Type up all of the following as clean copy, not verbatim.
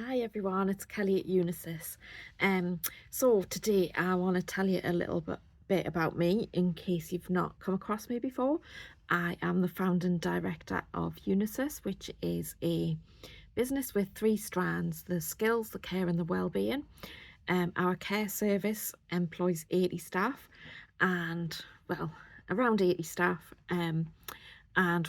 Hi everyone, it's Kelly at Unisys. So today I want to tell you a little bit about me in case you've not come across me before. I am the founder and director of Unisys, which is a business with three strands: the skills, the care and the well-being. Our care service employs 80 staff and, well, around 80 staff, and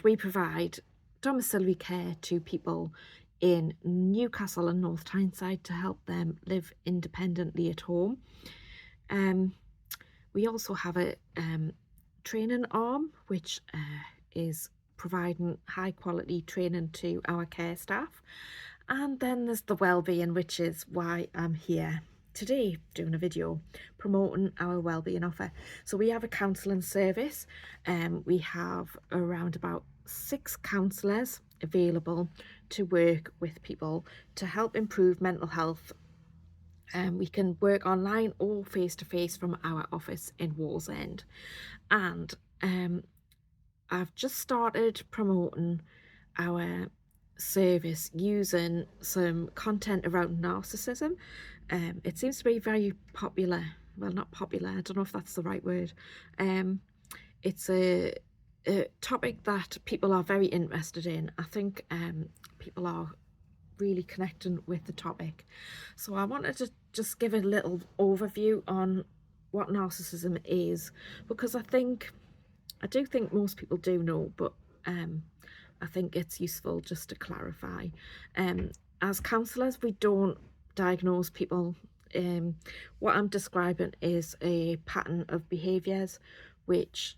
we provide domiciliary care to people in Newcastle and North Tyneside to help them live independently at home. We also have a training arm, which is providing high quality training to our care staff. And then there's the wellbeing, which is why I'm here today doing a video promoting our wellbeing offer. So we have a counselling service, and we have around about 6 counsellors available to work with people to help improve mental health. We can work online or face-to-face from our office in Wallsend. And I've just started promoting our service using some content around narcissism. It seems to be very popular. Well, not popular, I don't know if that's the right word. It's a topic that people are very interested in. I think people are really connecting with the topic. So I wanted to just give a little overview on what narcissism is, because I do think most people do know, but I think it's useful just to clarify. As counsellors, we don't diagnose people. What I'm describing is a pattern of behaviours which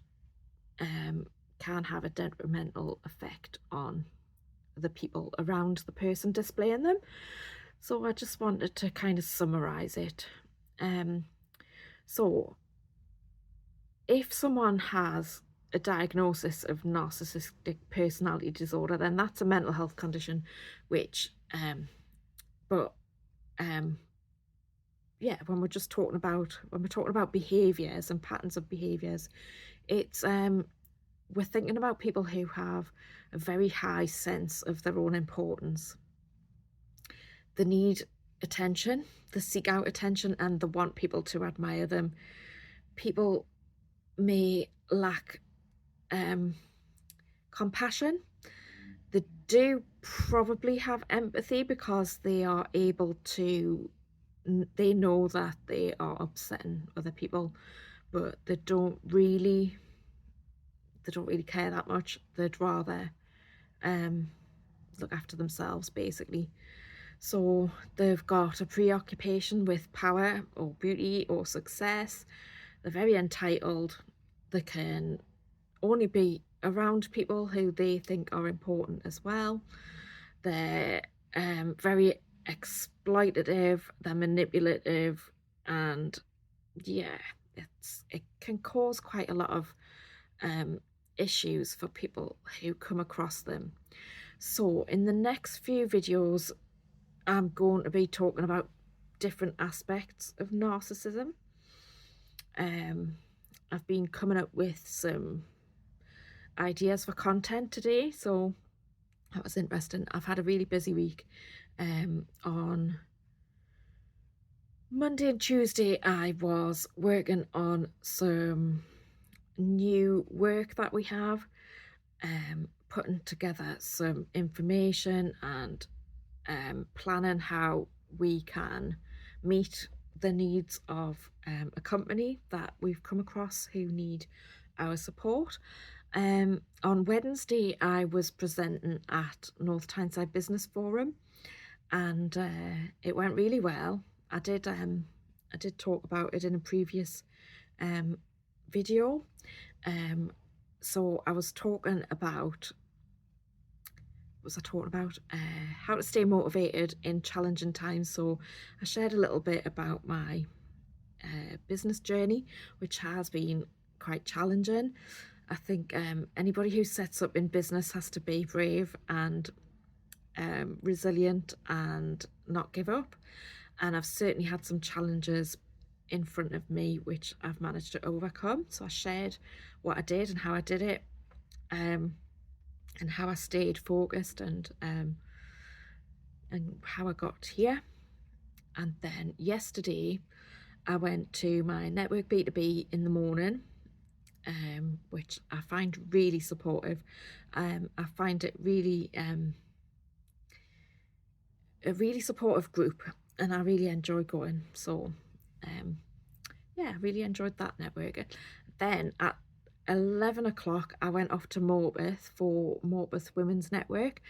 can have a detrimental effect on the people around the person displaying them. So I just wanted to kind of summarise it. So if someone has a diagnosis of narcissistic personality disorder, then that's a mental health condition, which yeah, when we're talking about behaviors and patterns of behaviors, it's we're thinking about people who have a very high sense of their own importance. They need attention, they seek out attention, and they want people to admire them. People may lack compassion. They do probably have empathy because they know that they are upsetting other people, but they don't really care that much. They'd rather look after themselves, basically. So they've got a preoccupation with power or beauty or success. They're very entitled. They can only be around people who they think are important as well. They're very exploitative, they're manipulative, and yeah, it can cause quite a lot of issues for people who come across them. So in the next few videos, I'm going to be talking about different aspects of narcissism. I've been coming up with some ideas for content today, so that was interesting. I've had a really busy week. On Monday and Tuesday, I was working on some new work that we have, putting together some information and planning how we can meet the needs of a company that we've come across who need our support. On Wednesday, I was presenting at North Tyneside Business Forum, and it went really well. I did talk about it in a previous video. So I was talking about how to stay motivated in challenging times. So I shared a little bit about my business journey, which has been quite challenging. I think anybody who sets up in business has to be brave and resilient and not give up. And I've certainly had some challenges in front of me which I've managed to overcome. So I shared what I did and how I did it, and how I stayed focused and and how I got here. And then yesterday I went to my network B2B in the morning, which I find really supportive. I find it really a really supportive group, and I really enjoy going. So yeah, I really enjoyed that networking. Then at 11 o'clock I went off to Morpeth for Morpeth Women's Network,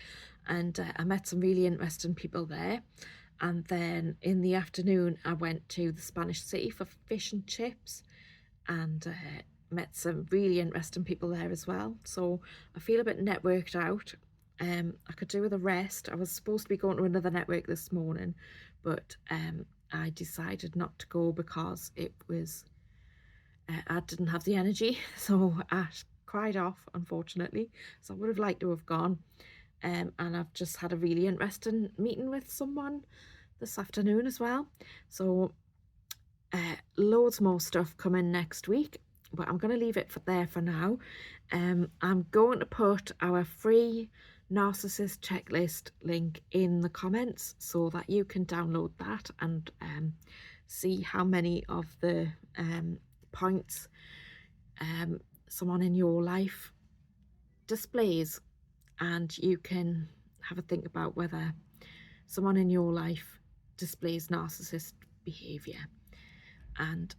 and I met some really interesting people there. And then in the afternoon I went to the Spanish City for fish and chips, and met some really interesting people there as well. So I feel a bit networked out. I could do with a rest. I was supposed to be going to another network this morning, but I decided not to go because it was I didn't have the energy, so I cried off, unfortunately. So I would have liked to have gone. And I've just had a really interesting meeting with someone this afternoon as well. So loads more stuff coming next week, but I'm going to leave it there for now. I'm going to put our free narcissist checklist link in the comments so that you can download that and see how many of the points someone in your life displays, and you can have a think about whether someone in your life displays narcissist behavior. And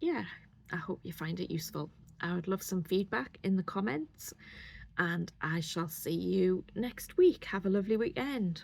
yeah, I hope you find it useful. I would love some feedback in the comments, and I shall see you next week. Have a lovely weekend.